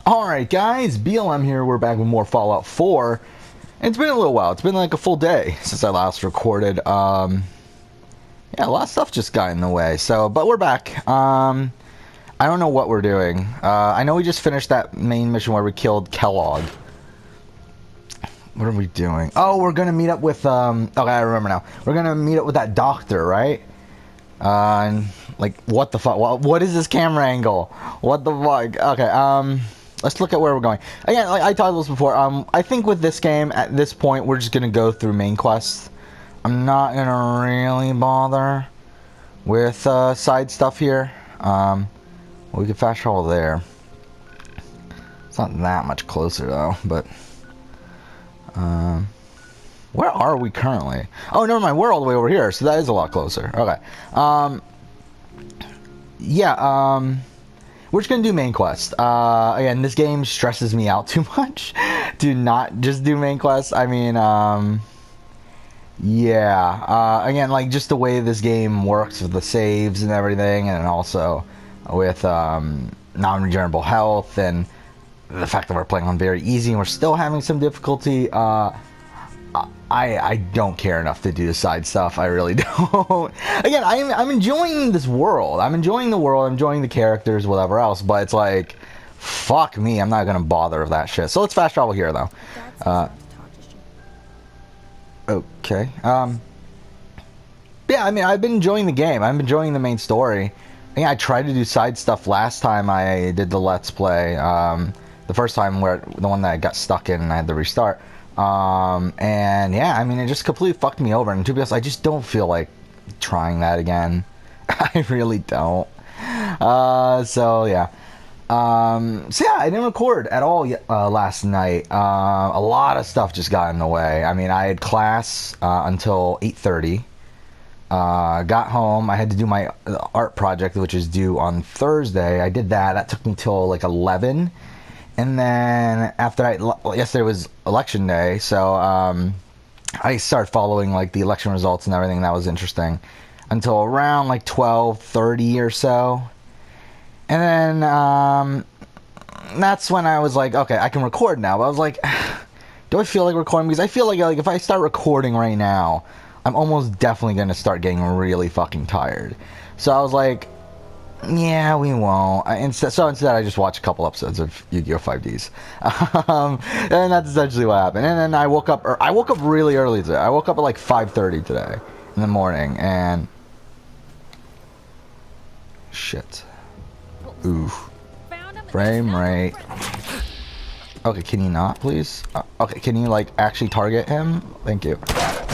Alright guys, BLM here, we're back with more Fallout 4. It's been a little while, it's been like a full day since I last recorded. Yeah, a lot of stuff just got in the way, but we're back. I don't know what we're doing. I know we just finished that main mission where we killed Kellogg. What are we doing? Oh, we're gonna meet up with, okay, I remember now. We're gonna meet up with that doctor, right? And, like, what the fuck? What is this camera angle? What the fuck? Okay, let's look at where we're going. Again, like I told this before, I think with this game, at this point, we're just gonna go through main quests. I'm not gonna really bother with, side stuff here. We can fast travel there. It's not that much closer, though, but... where are we currently? Oh, never mind. We're all the way over here, so that is a lot closer. Okay. Yeah, we're just gonna do main quest. Again, this game stresses me out too much. Do not just do main quest. I mean, yeah. Again, like, just the way this game works with the saves and everything, and also with, non-regenerable health, and the fact that we're playing on very easy and we're still having some difficulty, I don't care enough to do the side stuff. I really don't. Again, I'm enjoying this world. I'm enjoying the world. I'm enjoying the characters, whatever else. But it's like, fuck me. I'm not gonna bother with that shit. So let's fast travel here, though. Okay. Yeah. I mean, I've been enjoying the game. I'm enjoying the main story. Yeah, I tried to do side stuff last time I did the Let's Play. The first time the one that I got stuck in and I had to restart. And yeah, I mean, it just completely fucked me over. And to be honest, I just don't feel like trying that again. I really don't. So yeah. So yeah, I didn't record at all last night. A lot of stuff just got in the way. I mean, I had class until 8:30. Got home. I had to do my art project, which is due on Thursday. I did that. That took me till like 11. And then after yesterday was election day, so I started following like the election results and everything. That was interesting until around like 12:30 or so, and then that's when I was like, okay, I can record now. But I was like, do I feel like recording? Because I feel like if I start recording right now, I'm almost definitely gonna start getting really fucking tired. So I was like, yeah, we won't. So instead, I just watched a couple episodes of Yu-Gi-Oh! 5Ds, and that's essentially what happened. And then I woke up really early today. I woke up at like 5:30 today in the morning, and shit. Oof. Frame rate. Okay, can you not, please? Okay, can you like actually target him? Thank you.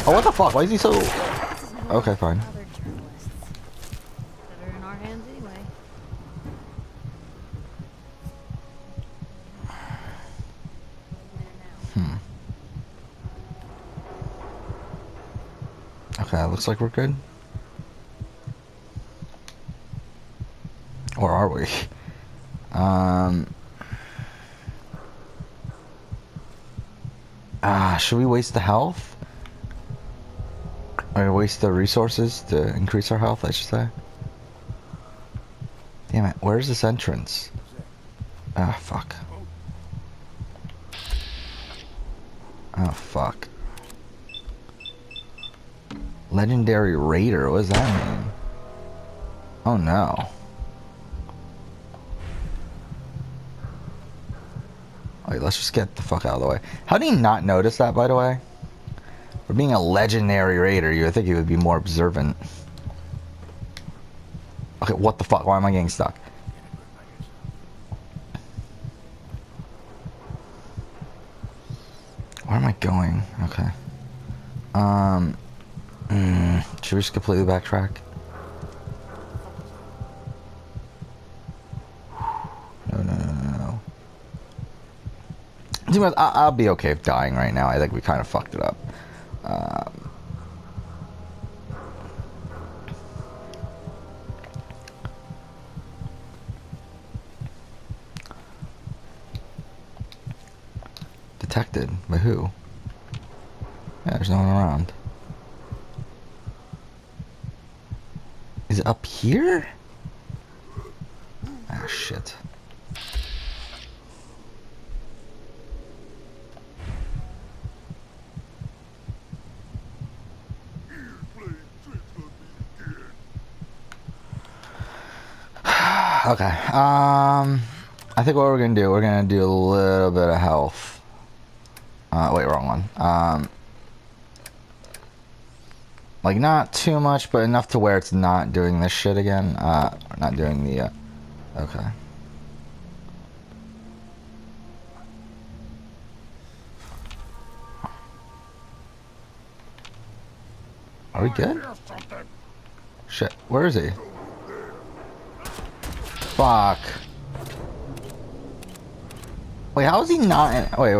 Oh, what the fuck? Why is he so? Okay, fine. Okay, looks like we're good. Or are we? Should we waste the health? Or waste the resources to increase our health, I should say? Damn it, where's this entrance? Ah, fuck. Oh, fuck. Legendary Raider, what does that mean? Oh no. Alright, let's just get the fuck out of the way. How do you not notice that, by the way? For being a legendary raider, you would think you would be more observant. Okay, what the fuck? Why am I getting stuck? Where am I going? Okay. Should we just completely backtrack? No. I'll be okay with dying right now. I think we kind of fucked it up. Detected by who? Yeah, there's no one around. Is it up here? Ah, shit. Okay. I think what we're gonna do, we're gonna do a little bit of health. Wait, wrong one. Like not too much, but enough to where it's not doing this shit again. Not doing the. Okay. Are we good? Shit, where is he? Fuck. Wait, how is he not in? Wait.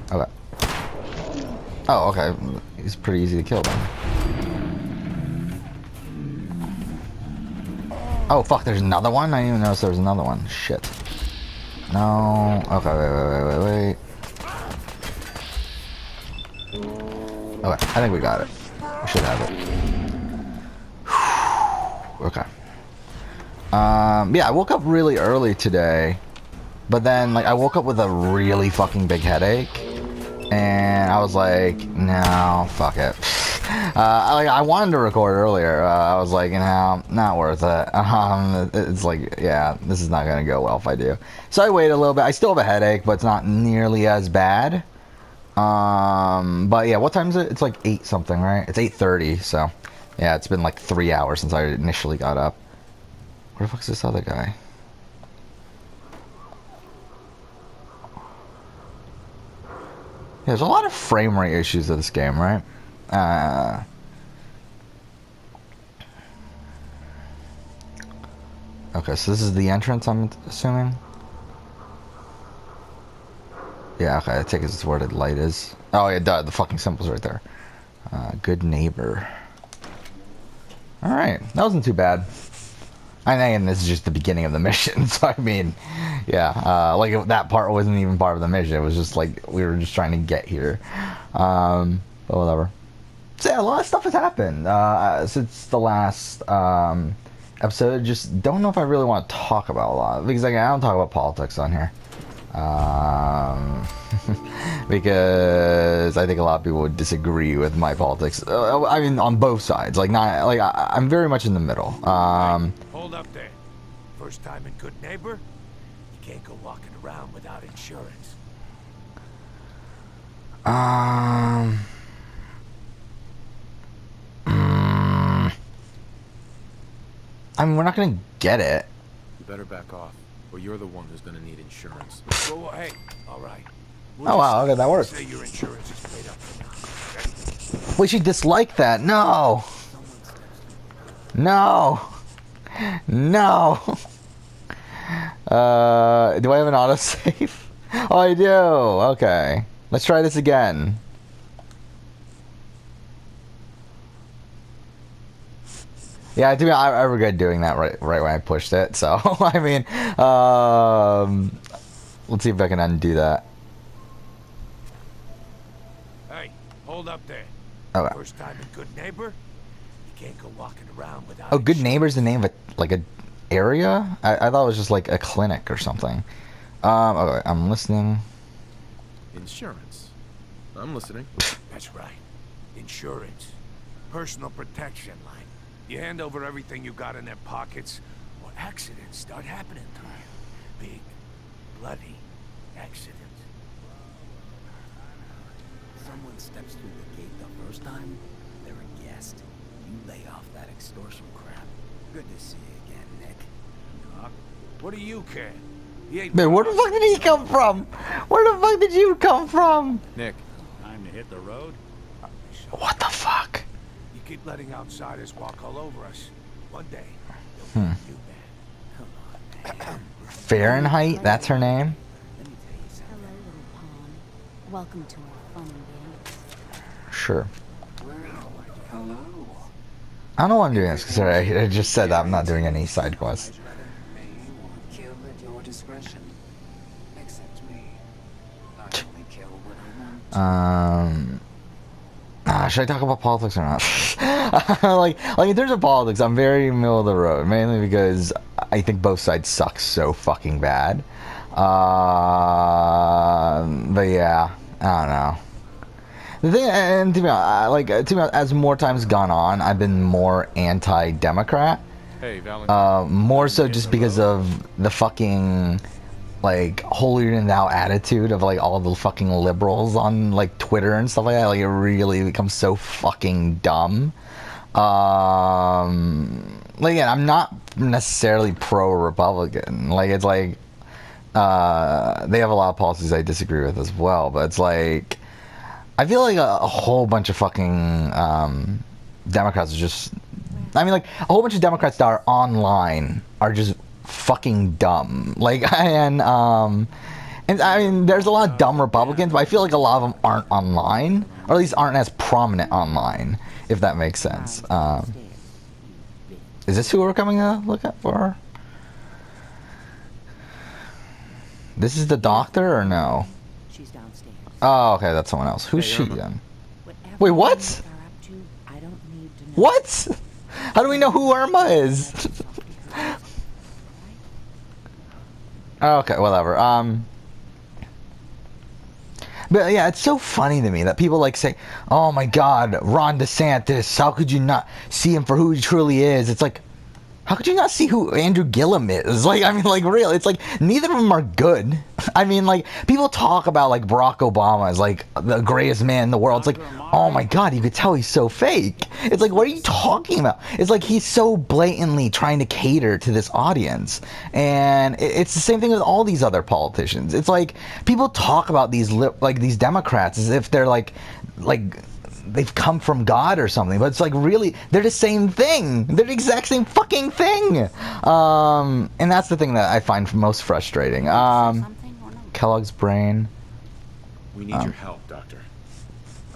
Okay. Oh, okay. He's pretty easy to kill then. Oh, fuck, there's another one? I didn't even notice there was another one. Shit. No. Okay, wait. Okay, I think we got it. We should have it. Okay. Yeah, I woke up really early today, but then, like, I woke up with a really fucking big headache, and I was like, no, fuck it. I wanted to record earlier. I was like, not worth it. It's like, yeah, this is not gonna go well if I do. So I waited a little bit. I still have a headache, but it's not nearly as bad. But yeah, what time is it? It's like 8 something, right? It's 8:30, so yeah, it's been like 3 hours since I initially got up. Where the fuck's this other guy? Yeah, there's a lot of frame rate issues with this game, right? Okay, so this is the entrance, I'm assuming? Yeah, okay, I take it as where the light is. Oh, yeah, duh, the fucking symbol's right there. Good neighbor. Alright, that wasn't too bad. I think this is just the beginning of the mission, so I mean, yeah, like that part wasn't even part of the mission. It was just like we were just trying to get here. But whatever. So yeah, a lot of stuff has happened since the last episode. Just don't know if I really want to talk about a lot because like, I don't talk about politics on here. Because I think a lot of people would disagree with my politics. I mean, on both sides. Like, not like I'm very much in the middle. Hold up there. First time in Good Neighbor, you can't go walking around without insurance. I mean, we're not gonna get it. You better back off, or you're the one who's gonna need insurance. Go ahead. All right. Oh wow, okay, that works. Say your insurance is paid up for now. Wait, she disliked that. No. No. No. Do I have an autosave? Oh, I do. Okay. Let's try this again. Yeah, to me, I regret doing that right when I pushed it. So, I mean, let's see if I can undo that. Hey, hold up there. Okay. First time in Good Neighbor, you can't go walking around without Oh, Good insurance. Neighbor's the name of like a area? I thought it was just like a clinic or something. Okay, I'm listening. Insurance. I'm listening. That's right. Insurance. Personal protection line. You hand over everything you got in their pockets, or accidents start happening to you. Big, bloody accidents. Someone steps through the gate the first time, they're a guest. You lay off that extortion crap. Good to see you again, Nick. Doc, what do you care? He ain't Man, where the fuck did he come from? Where the fuck did you come from? Nick. Time to hit the road. What the fuck? You keep letting outsiders walk all over us. One day, they'll make you bad. Come on, man. Fahrenheit? That's her name? Let me tell you something. Hello, little pawn. Welcome to our fun and games. Sure. Well, hello. I don't know why I'm doing this because I just said that I'm not doing any side quests. May or kill at your discretion. Accept me. I only kill what I want. Should I talk about politics or not? like in terms of politics, I'm very middle of the road, mainly because I think both sides suck so fucking bad. But yeah, I don't know. The thing, and to be honest, to be honest, as more time's gone on, I've been more anti-Democrat. Hey, Valentine. More so just because of the fucking like holier than thou attitude of like all the fucking liberals on like Twitter and stuff like that. Like it really becomes so fucking dumb. Like again, I'm not necessarily pro-Republican. Like it's like they have a lot of policies I disagree with as well, but it's like I feel like a whole bunch of fucking Democrats are just. I mean, like a whole bunch of Democrats that are online are just fucking dumb. Like, and I mean, there's a lot of dumb Republicans, but I feel like a lot of them aren't online, or at least aren't as prominent online, if that makes sense. Is this who we're coming to look at for? This is the doctor, or no? She's downstairs. Oh, okay, that's someone else. Who's she Irma. then? Whatever Wait, you what? guys are up to, I don't need to know. What? How do we know who Irma is? Okay, whatever. But yeah, it's so funny to me that people like say, "Oh my God, Ron DeSantis! How could you not see him for who he truly is?" It's like, how could you not see who Andrew Gillum is? Like, I mean, like, really, it's like neither of them are good. I mean, like, people talk about like Barack Obama as like the greatest man in the world. It's like, oh my God, you could tell he's so fake. It's like, what are you talking about? It's like he's so blatantly trying to cater to this audience, and it's the same thing with all these other politicians. It's like people talk about these these Democrats as if they're like they've come from God or something, but it's like really they're the same thing. They're the exact same fucking thing. And that's the thing that I find most frustrating. Something or no? Kellogg's brain. We need your help, Doctor.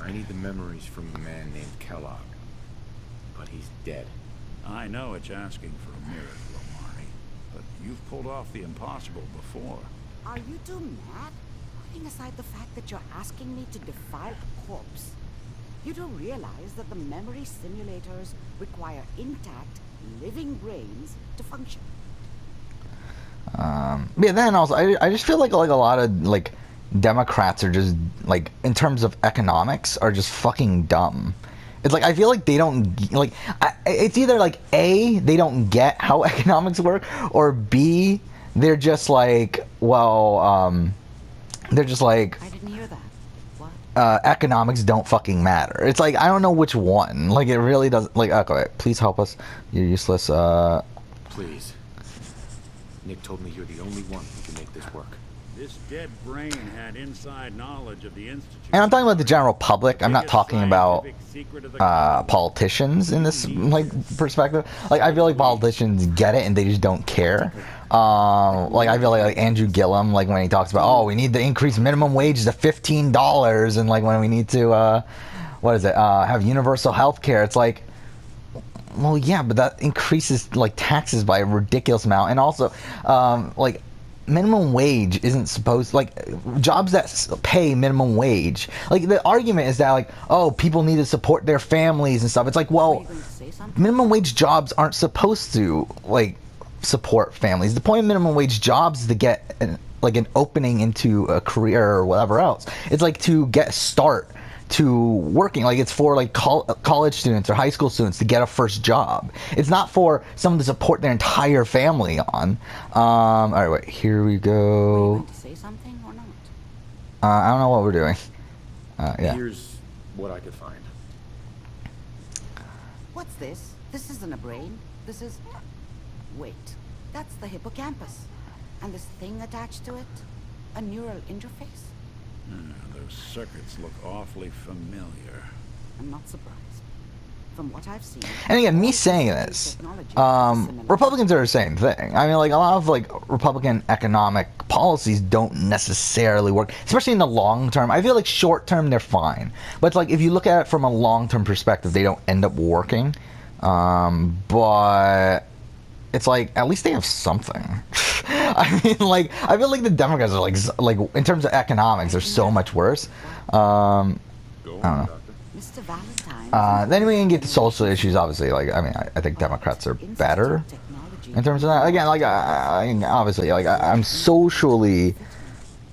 I need the memories from a man named Kellogg. But he's dead. I know it's asking for a miracle, Omari, but you've pulled off the impossible before. Are you two mad? Putting aside the fact that you're asking me to defile a corpse, you don't realize that the memory simulators require intact, living brains to function. Yeah, then also I just feel like a lot of like Democrats are just like in terms of economics are just fucking dumb. It's like I feel like they don't like it's either like A, they don't get how economics work, or B, they're just like they're just like I didn't hear that. What? economics don't fucking matter. It's like I don't know which one. Like it really doesn't. Like okay, please help us. You're useless. Please. Nick told me you're the only one who can make this work. This dead brain had inside knowledge of the Institute. And I'm talking about the general public. I'm not talking about politicians in this like perspective. Like I feel like politicians get it and they just don't care. Like I feel like Andrew Gillum, like when he talks about, oh, we need to increase minimum wage to $15, and like when we need to, have universal health care. It's like, well, yeah, but that increases like taxes by a ridiculous amount, and also, like. Minimum wage isn't supposed jobs that pay minimum wage. Like the argument is that like, oh, people need to support their families and stuff. It's like, well, minimum wage jobs aren't supposed to like support families. The point of minimum wage jobs is to get an opening into a career or whatever else. It's like to get a start to working. Like it's for like college students or high school students to get a first job. It's not for someone to support their entire family on. All right, wait, here we Are you go. going to say something or not? I don't know what we're doing. Yeah. Here's what I could find. What's this? This isn't a brain. This is... Wait. That's the hippocampus. And this thing attached to it? A neural interface? Those circuits look awfully familiar. I'm not surprised. From what I've seen... And again, me saying this, Republicans are the same thing. I mean, like, a lot of, like, Republican economic policies don't necessarily work, especially in the long term. I feel like short term, they're fine. But, it's like, if you look at it from a long-term perspective, they don't end up working. But it's like, at least they have something. I mean, like, I feel like the Democrats are, like in terms of economics, they're so much worse. Go I on, don't know. Doctor. Mr. Valentine... Then we can get to social issues, obviously. Like, I mean, I think Democrats are better in terms of that. Again, like, obviously, like, I'm socially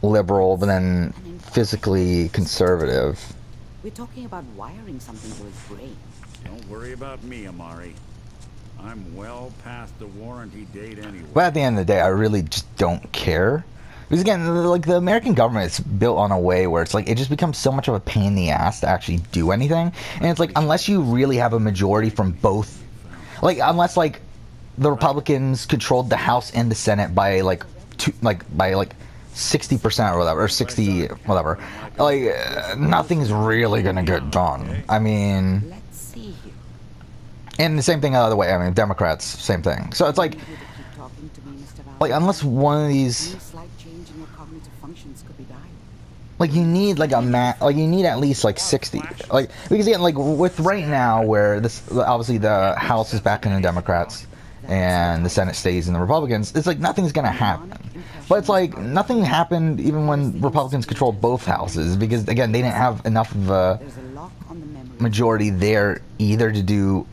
liberal, but then physically conservative. We're talking about wiring something to his brain. Don't worry about me, Amari. I'm well past the warranty date anyway. But at the end of the day, I really just don't care. Because again, like the American government is built on a way where it's like it just becomes so much of a pain in the ass to actually do anything. And it's like unless you really have a majority from both, like unless like the Republicans controlled the House and the Senate by like 60% or whatever, or 60 whatever, like nothing's really gonna get done. I mean, Let's see here. and the same thing the other way. I mean, Democrats, same thing. So it's like You to keep talking to me, Mr. Valentine. like unless one of these. Any slight change in your cognitive functions could be dire. Like you need like like you need at least like 60, like because again like with right now where this obviously the House is backing the Democrats and the Senate stays in the Republicans, it's like nothing's gonna happen. But it's like nothing happened even when Republicans controlled both houses because again they didn't have enough of a There's a lock on the memory. majority there either to do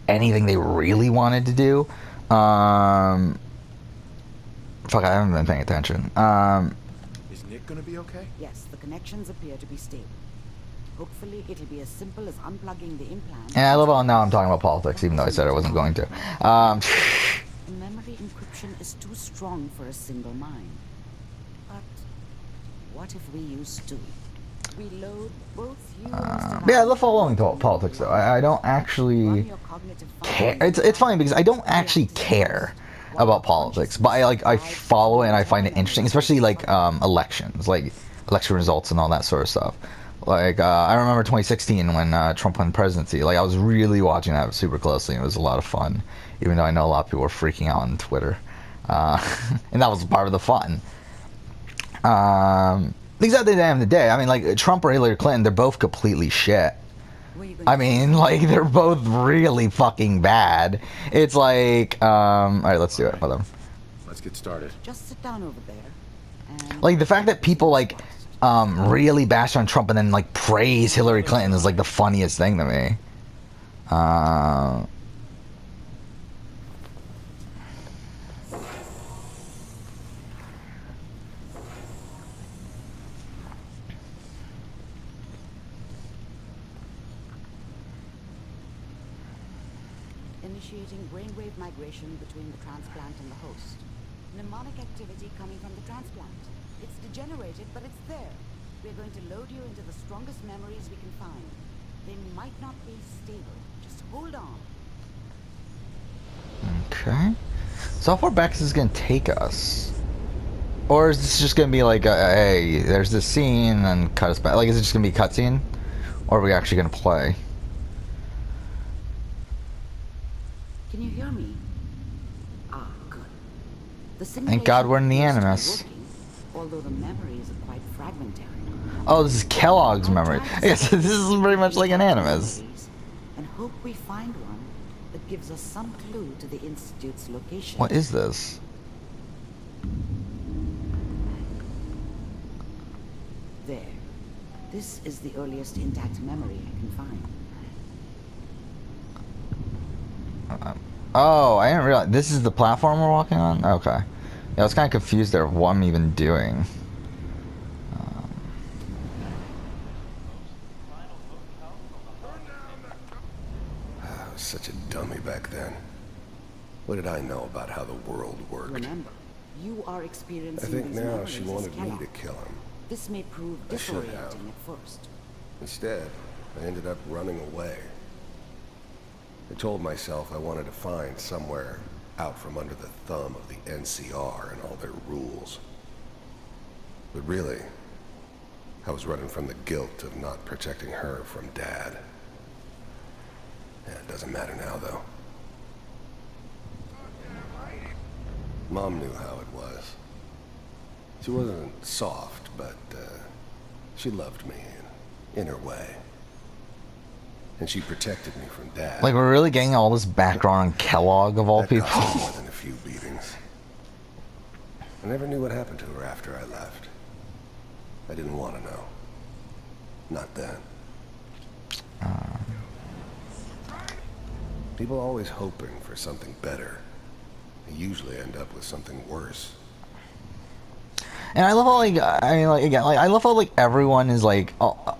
anything they really wanted to do. Fuck, I haven't been paying attention. Is Nick gonna be okay? Yes, the connections appear to be stable. Hopefully, it'll be as simple as unplugging the implant. And I love how now I'm talking about politics, even though I said I wasn't going to. The memory encryption is too strong for a single mind. But what if we use two? We load both you and Mr. Yeah, I love following politics though. I don't Run actually your cognitive care. functions. It's funny because I don't actually care about politics, but I follow it and I find it interesting, especially like elections, like election results and all that sort of stuff. Like I remember 2016 when Trump won the presidency. Like I was really watching that super closely, and it was a lot of fun. Even though I know a lot of people were freaking out on Twitter, and that was part of the fun. Because at the end of the day, I mean, like Trump or Hillary Clinton, they're both completely shit. Where you going I to mean, like they're both really fucking bad. It's like, all right, let's do it. Hold on. Let's get started. just sit down over there. And Like the fact that people like really bash on Trump and then like praise Hillary Clinton is like the funniest thing to me. initiating brainwave migration between the transplant and the host. Mnemonic activity coming from the transplant. It's degenerated, but it's there. We're going to load you into the strongest memories we can find. They might not be stable. Just hold on. Okay. So how far back is this gonna take us? Or is this just gonna be like, hey, there's this scene and cut us back? Like, is it just gonna be a cutscene? Or are we actually gonna play? Can you hear me? Ah, good. The Thank God we're in the simulation Animus. appears to be working, although the memories are quite fragmentary. Oh, this is Kellogg's I'll memory. try to Yes, this is pretty much like an Animus. memories and hope we find one that gives us some clue to the Institute's location. What is this? There. This is the earliest intact memory I can find. Oh, I didn't realize. This is the platform we're walking on? Okay. Yeah, I was kind of confused there of what I'm even doing. I was such a dummy back then. What did I know about how the world worked? Remember, you are I experiencing think these now memories she as wanted me Kellogg. to kill him. This may prove I should have. disorienting at first. Instead, I ended up running away. I told myself I wanted to find somewhere out from under the thumb of the NCR and all their rules. But really, I was running from the guilt of not protecting her from Dad. Yeah, it doesn't matter now, though. Mom knew how it was. She wasn't soft, but she loved me in her way. And she protected me from Dad. Like, we're really getting all this background on Kellogg, of all That people. cost me more than a few beatings. I never knew what happened to her after I left. I didn't want to know. Not then. People are always hoping for something better. They usually end up with something worse. And I love how, like, I mean, like, again, like, I love how, like, everyone is, like,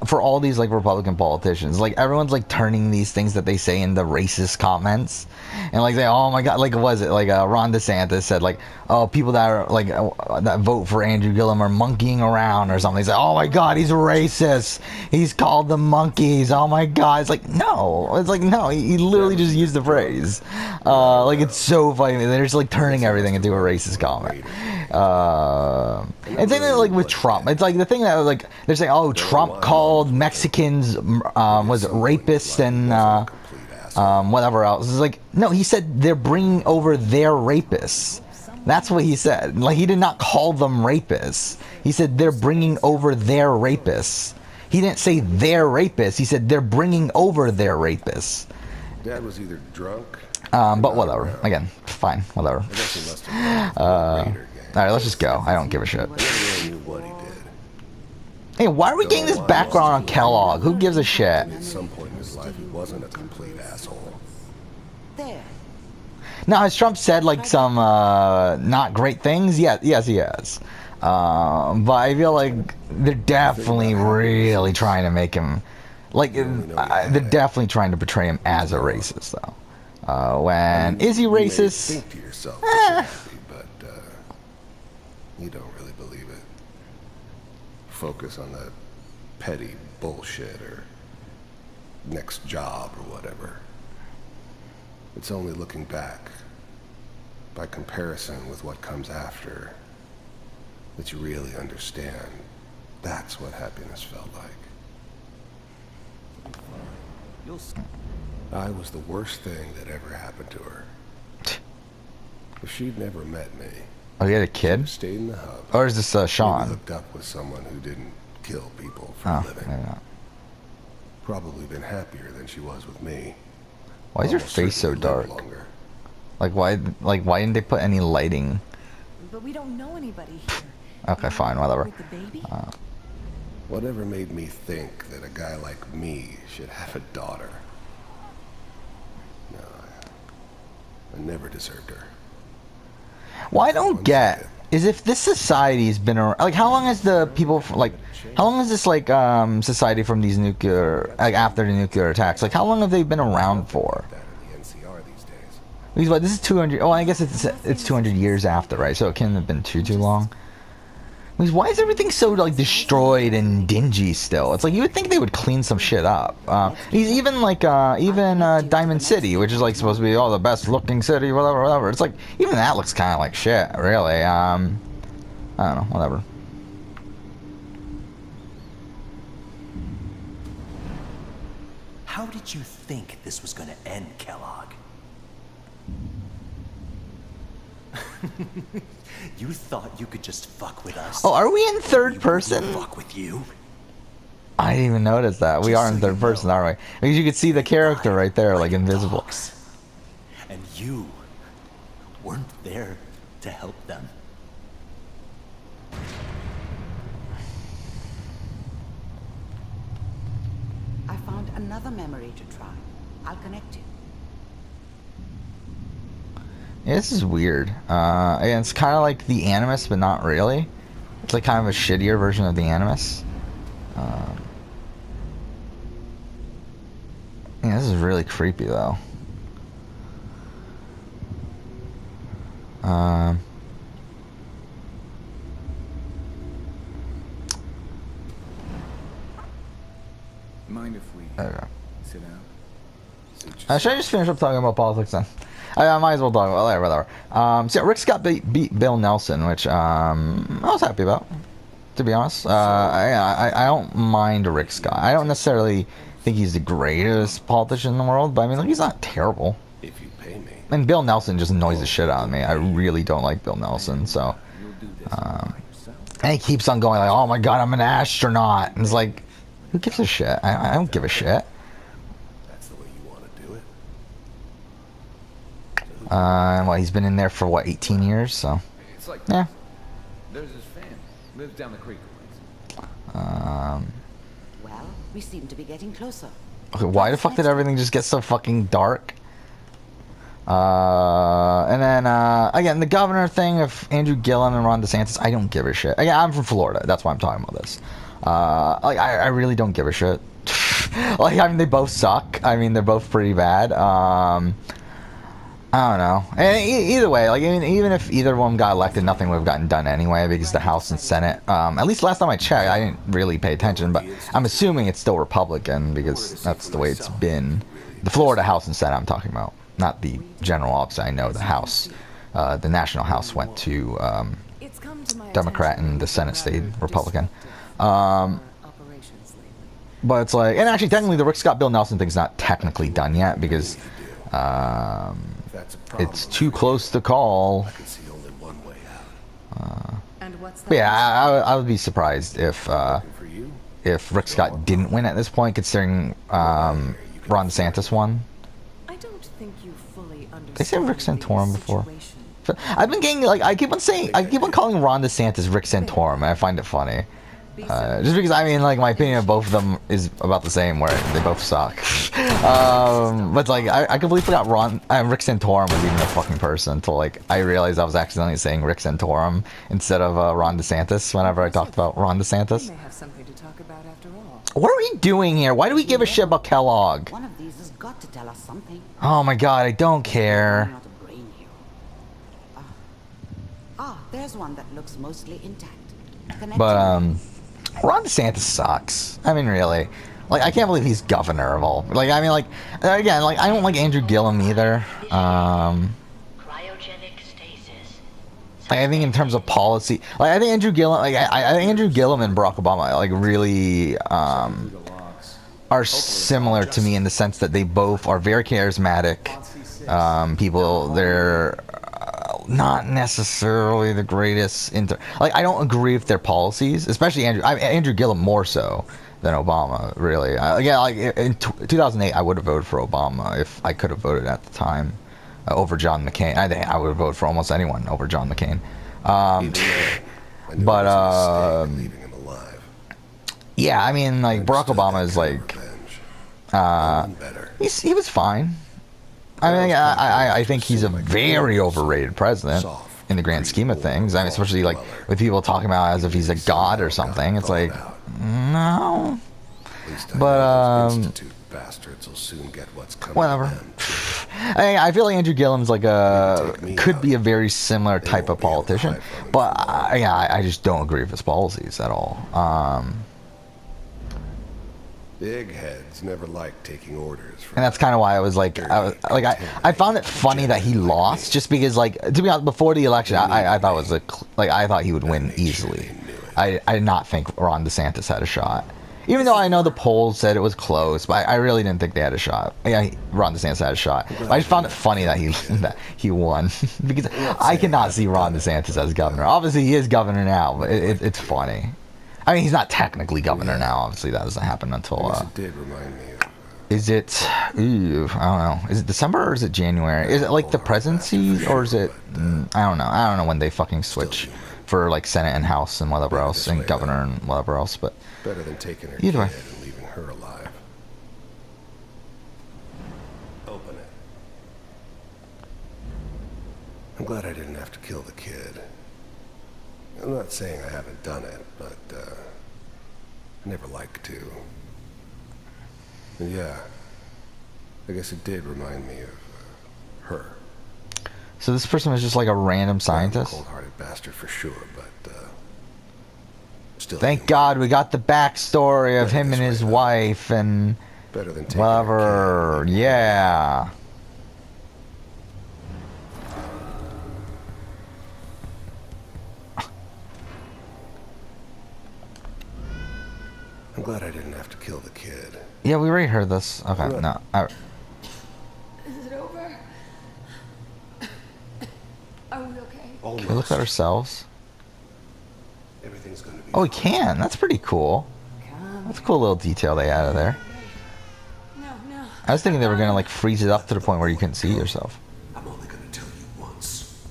for all these, like, Republican politicians, like, everyone's, like, turning these things that they say into racist comments. And, like, they, oh my god, like, was it, like, Ron DeSantis said, like, oh, people that are, like, that vote for Andrew Gillum are monkeying around or something. He's like, oh my god, he's racist. He's called them monkeys. Oh my god. It's like, no. It's like, no, he literally just used the phrase. Like, it's so funny. They're just, like, turning everything into a racist comment. And same thing like with Trump. It's like the thing that like they're saying, oh, Trump called Mexicans was it rapists and whatever else. It's like, no, he said they're bringing over their rapists. That's what he said. Like, he did not call them rapists. He said they're bringing over their rapists. He didn't say their rapists. He said they're bringing over their rapists. Dad was either drunk. But whatever. Again, fine. Whatever. I guess he must have been Raider gang. Alright, let's just go. I don't give a shit. I never really knew what he did. Hey, why are we getting this background on Kellogg? Who gives a shit? At some point in his life, he wasn't a complete asshole. There. Now, has Trump said, like, some not great things? Yeah, yes, he has. But I feel like they're definitely really trying to make him... Like, they're definitely trying to portray him as a racist, though. When... Is he racist? You may think to yourself that you're happy, but you don't really believe it. Focus on the petty bullshit or next job or whatever. It's only looking back, by comparison with what comes after, that you really understand. That's what happiness felt like. I was the worst thing that ever happened to her. If she'd never met me, Oh, he had a kid? stayed in the hub, Or is this maybe Sean? hooked up with someone who didn't kill people for Oh, a living. maybe not. Probably been happier than she was with me. Why is your Almost face so certainly lived dark? longer. Like, why didn't they put any lighting? But we don't know anybody here. Okay, fine, whatever. With the baby? Whatever made me think that a guy like me should have a daughter? No, I never deserved her. What I don't get is if this society's been around, like, how long has the people, like, how long has this, like, society from these nuclear, like, after the nuclear attacks, like, how long have they been around for? That in the NCR these days. Because, what, this is 200, oh, I guess it's 200 years after, right? So it can't have been too long. Because why is everything so, like, destroyed and dingy still? It's like, you would think they would clean some shit up. Even, like, Diamond City, which is, like, supposed to be, oh, the best looking city, whatever. It's like, even that looks kind of like shit, really. I don't know, whatever. How did you think this was gonna end, Kellogg? You thought you could just fuck with us? Oh, are we in third person? Fuck with you? I didn't even notice that. We are in third person, aren't we? Because you could see the character right there, like, invisible. Dogs. And you weren't there to help them. I found another memory to try. I'll connect you. Yeah, this is weird. And it's kind of like the Animus, but not really. It's like kind of a shittier version of the Animus. Yeah, this is really creepy, though. Mind if we Okay. sit down? Should I just finish up talking about politics then? I might as well talk about whatever. So yeah, Rick Scott beat Bill Nelson, which I was happy about, to be honest. I don't mind Rick Scott. I don't necessarily think he's the greatest politician in the world, but I mean, like, he's not terrible. If you pay me. And Bill Nelson just annoys the shit out of me. I really don't like Bill Nelson, so. And he keeps on going like, oh my god, I'm an astronaut. And it's like, who gives a shit? I don't give a shit. That's the way you want to do it. Well, he's been in there for what, 18 years, so. It's like, Yeah. there's his family. Lives down the creek. Well, we seem to be getting closer. Okay, why the fuck did everything just get so fucking dark? And then again, the governor thing of Andrew Gillum and Ron DeSantis, I don't give a shit. Again, I'm from Florida. That's why I'm talking about this. Like I really don't give a shit. Like, I mean, they both suck. I mean, they're both pretty bad. I don't know. And either way, like, even if either of them got elected, nothing would have gotten done anyway, because the House and Senate, at least last time I checked, I didn't really pay attention, but I'm assuming it's still Republican, because that's the way it's been. The Florida House and Senate I'm talking about, not the general office. I know the House, the National House went to Democrat and the Senate stayed Republican. But it's like, and actually technically the Rick Scott Bill Nelson thing's not technically done yet, because it's too close to call. But yeah, I would be surprised if Rick Scott didn't win at this point, considering Ron DeSantis won. I don't think you fully understand. They said Rick Santorum before. I've been getting, like, I keep on calling Ron DeSantis Rick Santorum, and I find it funny. Just because, I mean, like, my opinion of both of them is about the same, where they both suck. But, like, I completely forgot Rick Santorum was even a fucking person until, like, I realized I was accidentally saying Rick Santorum instead of Ron DeSantis whenever I talked about Ron DeSantis. We may have something to talk about after all. What are we doing here? Why do we give a shit about Kellogg? One of these has got to tell us something. Oh my god, I don't care. Not a brain here. There's one that looks mostly intact. But, Ron DeSantis sucks. I mean, really. Like, I can't believe he's governor of all. Like, I mean, like, again, like, I don't like Andrew Gillum either. Cryogenic stasis. Like, I think in terms of policy, like, I think Andrew Gillum, like, I think Andrew Gillum and Barack Obama, like, really, are similar to me in the sense that they both are very charismatic people. They're not necessarily the greatest like, I don't agree with their policies, especially Andrew Gillum more so than Obama, really. Yeah, like in 2008 I would have voted for Obama if I could have voted at the time over John McCain. I think I would have voted for almost anyone over John McCain. But yeah, I mean, like, Barack Obama is like he was fine. I mean, I think he's a very overrated president in the grand scheme of things. I mean, especially, like, with people talking about as if he's a god or something. It's like, no. But, whatever. I feel like Andrew Gillum's like could be a very similar type of politician. But, yeah, I just don't agree with his policies at all. Big heads never liked taking orders. And that's kind of why I was like, I found it funny that he lost, just because, like, to be honest, before the election, I thought it was I thought he would win easily. I did not think Ron DeSantis had a shot, even though I know the polls said it was close, but I really didn't think they had a shot. Yeah, Ron DeSantis had a shot. But I just found it funny that he won because I cannot see Ron DeSantis as governor. Obviously, he is governor now, but it's funny. I mean, he's not technically governor now. Obviously, that doesn't happen until. It did remind me of. Is it? Ooh, I don't know. Is it December or is it January? Is it like the presidency or is it? I don't know. I don't know when they fucking switch for, like, Senate and House and whatever else, and governor and whatever else. But better than taking her either way. kid and leaving her alive. Open it. I'm glad I didn't have to kill the kid. I'm not saying I haven't done it, but I never like to. And yeah, I guess it did remind me of her. So this person was just like a random scientist? Cold-hearted bastard for sure, but still. Thank God we got the backstory of him and his wife and whatever. Yeah. I'm glad I didn't have to kill the kid. Yeah, we already heard this. Okay, no. Is it over? Are we okay? Can we look at ourselves? Everything's gonna be. Oh, we can. That's pretty cool. That's a cool little detail they added there. No. I was thinking they were gonna, like, freeze it up to the point where you couldn't see yourself. I'm only gonna tell you once.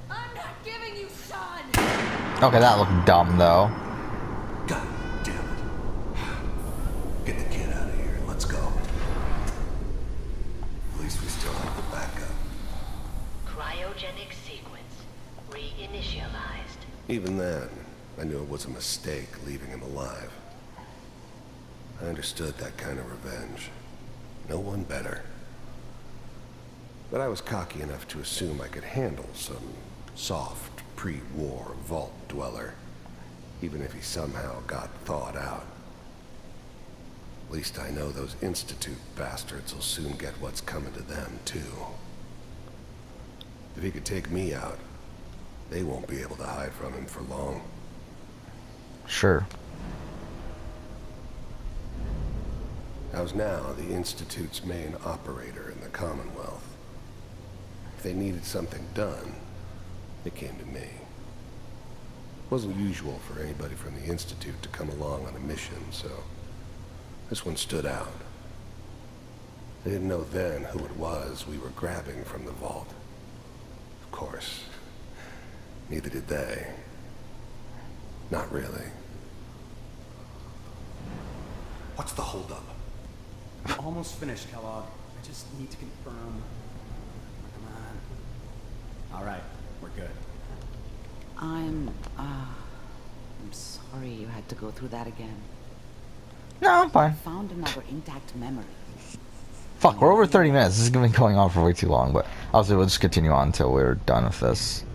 I'm not giving you son. Okay, that looked dumb though. God damn it. Get the kid out of here. Let's go. At least we still have Even then, I knew it was a mistake leaving him alive. I understood that kind of revenge. No one better. But I was cocky enough to assume I could handle some soft, pre-war vault dweller, even if he somehow got thawed out. At least I know those Institute bastards will soon get what's coming to them, too. If he could take me out, they won't be able to hide from him for long. Sure. I was now the Institute's main operator in the Commonwealth. If they needed something done, they came to me. It wasn't usual for anybody from the Institute to come along on a mission, so this one stood out. They didn't know then who it was we were grabbing from the vault. Of course, neither did they. Not really. What's the holdup? I'm almost finished, Kellogg. I just need to confirm. Come on. All right, we're good. I'm sorry you had to go through that again. No, I'm fine. Found another intact memory. Fuck, we're over 30 minutes. This is gonna be going on for way too long, but obviously we'll just continue on until we're done with this.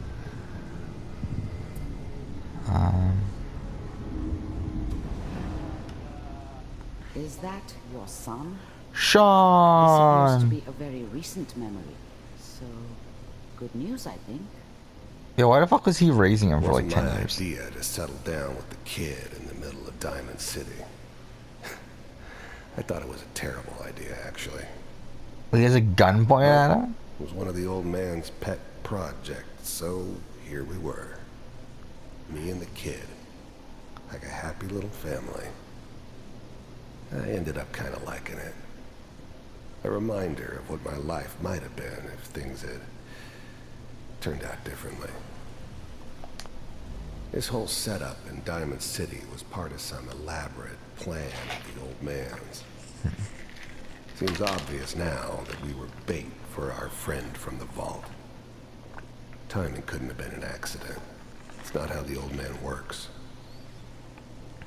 Is that your son? Sean! This appears to be a very recent memory. So, good news, I think. Yeah, why the fuck was he raising him for like Wasn't 10 my years? idea to settle down with the kid in the middle of Diamond City. I thought it was a terrible idea, actually. He has a gun pointed at him? It was one of the old man's pet projects, so here we were. Me and the kid. Like a happy little family. I ended up kind of liking it. A reminder of what my life might have been if things had turned out differently. This whole setup in Diamond City was part of some elaborate plan of the old man's. Seems obvious now that we were bait for our friend from the vault. Timing couldn't have been an accident. It's not how the old man works.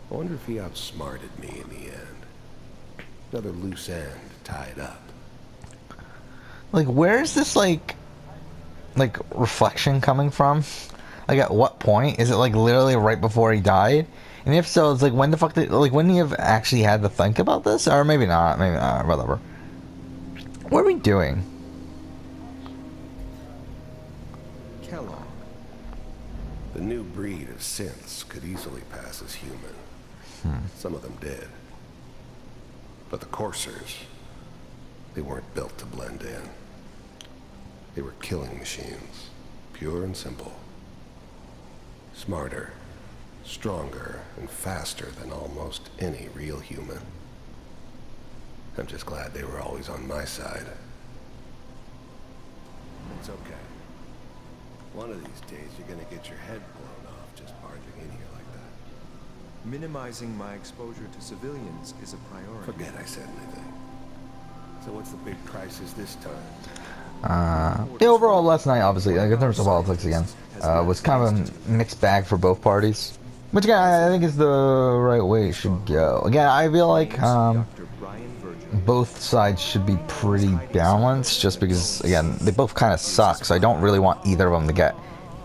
I wonder if he outsmarted me in the end. Another loose end tied up. Like, where's this, like reflection coming from? Like, at what point? Is it, like, literally right before he died? And if so, it's like, when the fuck did, like, wouldn't he have actually had to think about this? Or maybe not, whatever. What are we doing? Kellogg. The new breed of synths could easily pass as human. Some of them did. But the coursers, they weren't built to blend in. They were killing machines, pure and simple. Smarter, stronger, and faster than almost any real human. I'm just glad they were always on my side. It's okay. One of these days you're gonna get your head blown off just barging in here like that. Minimizing my exposure to civilians is a priority. Forget I said anything. So what's the big crisis this time? The overall last night, obviously, like, in terms of politics again, was kind of a mixed bag for both parties. Which, again, I think is the right way it should go. Again, I feel like both sides should be pretty balanced, just because, again, they both kind of suck, so I don't really want either of them to get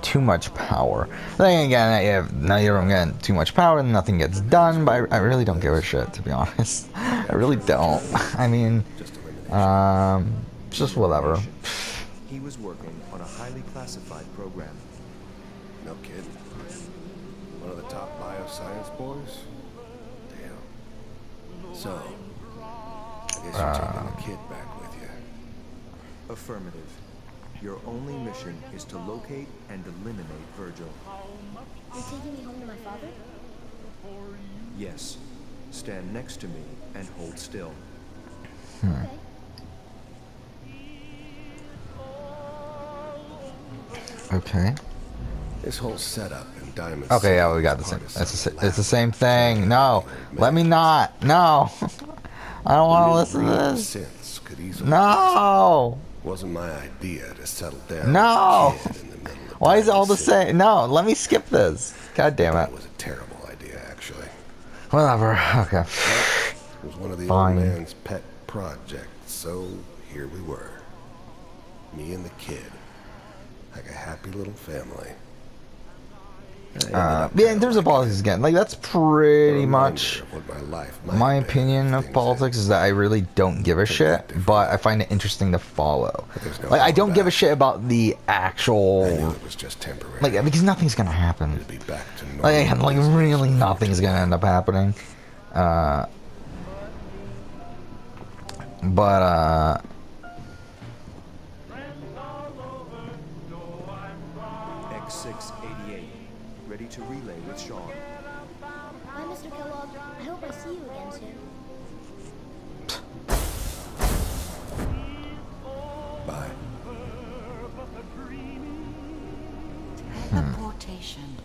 too much power. Then again, if neither of them get too much power, then nothing gets done, but I really don't give a shit, to be honest. I really don't. I mean, just whatever. He was working on a highly classified program. No kidding. One of the top bioscience boys? Damn. So, I guess you're taking the kid back with you. Affirmative. Your only mission is to locate and eliminate Virgil. You're taking me home to my father? Yes. Stand next to me and hold still. Okay. Okay. This whole setup in Diamond Okay, City yeah, we got is the part same. of some It's the same thing. No, elaborate let me not. No, I don't want to listen to this. Synths could easily No. Wasn't my idea to settle down No. with a kid in the middle of Why is it all the same? No, let me skip this. God damn it. That was a terrible idea, actually. Whatever. Okay. It was one of the Fine. old man's pet projects, so here we were. Me and the kid. Like a happy little family. Yeah, in terms of politics again, like that's pretty much my opinion of politics is that I really don't give a shit, but I find it interesting to follow. Like I don't give a shit about the actual, It was just temporary. like because nothing's gonna happen. It'd be back to normal. Like really nothing's gonna end up happening. But X688, ready to relay with Sean. Bye, Mr. Kellogg. I hope I see you again soon. Bye. Teleportation.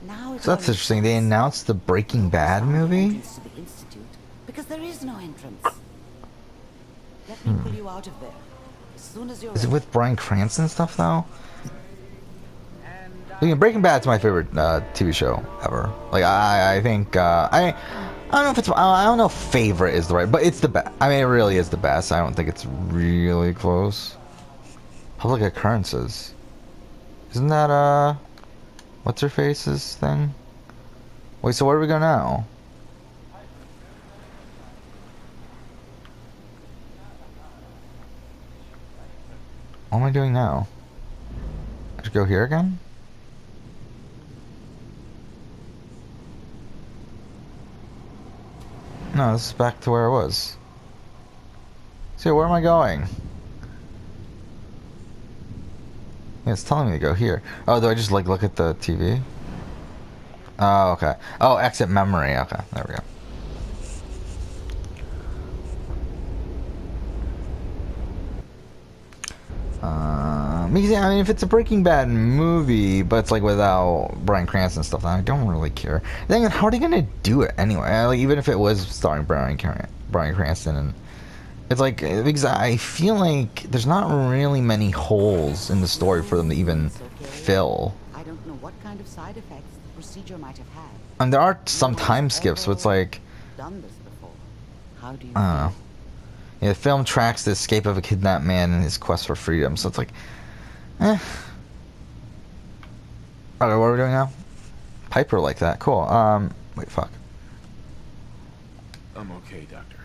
Now it's so that's interesting. They announced the Breaking Bad movie. entrance to the institute because there is no entrance. Let me pull you out of there as soon as you're Is it ready. with Bryan Cranston stuff though? Breaking Bad's my favorite TV show ever. Like I think I don't know if it's I don't know if favorite is the right, but it's the best. I mean, it really is the best. I don't think it's really close. Public Occurrences, isn't that what's her face's thing? Wait, so where do we go now? What am I doing now? I should go here again? No, this is back to where I was. So where am I going? Yeah, it's telling me to go here. Oh, do I just like look at the TV? Oh, okay. Oh, exit memory. Okay, there we go. Because yeah, I mean, if it's a Breaking Bad movie, but it's like without Bryan Cranston stuff, I don't really care. Then how are they gonna do it anyway? Like, even if it was starring Bryan Cranston, and it's like because I feel like there's not really many holes in the story for them to even fill. I don't know what kind of side effects the procedure might have had. And there are some time skips, so it's like Done this before. How do you I don't know. Yeah, the film tracks the escape of a kidnapped man and his quest for freedom. So it's like, eh. Okay, what are we doing now? Piper like that. Cool. Wait, fuck. I'm okay, Doctor.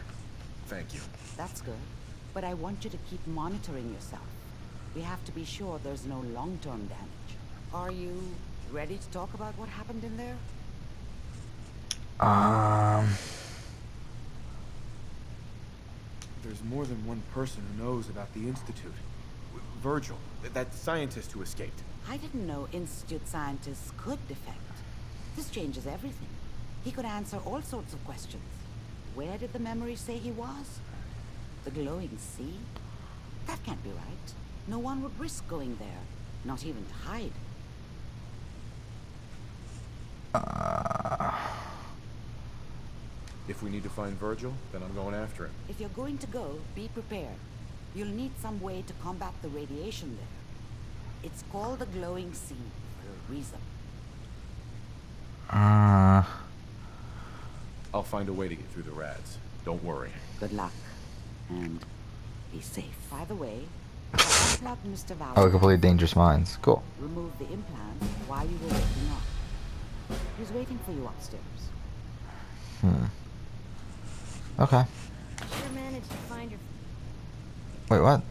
Thank you. That's good. But I want you to keep monitoring yourself. We have to be sure there's no long-term damage. Are you ready to talk about what happened in there? There's more than one person who knows about the Institute. Virgil, that scientist who escaped. I didn't know Institute scientists could defect. This changes everything. He could answer all sorts of questions. Where did the memory say he was? The glowing sea? That can't be right. No one would risk going there, not even to hide. If we need to find Virgil, then I'm going after him. If you're going to go, be prepared. You'll need some way to combat the radiation there. It's called the glowing sea for a reason. I'll find a way to get through the rads. Don't worry. Good luck. And be safe. By the way, I unplugged Mr. Valentine. Oh, completely dangerous minds. Cool. Remove the implant while you were waking up. He's waiting for you upstairs. Okay. Sure managed to find your... Wait, what?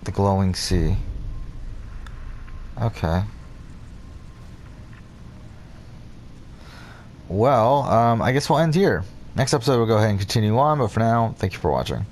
The glowing sea. Okay. Well, I guess we'll end here. Next episode we'll go ahead and continue on, but for now, thank you for watching.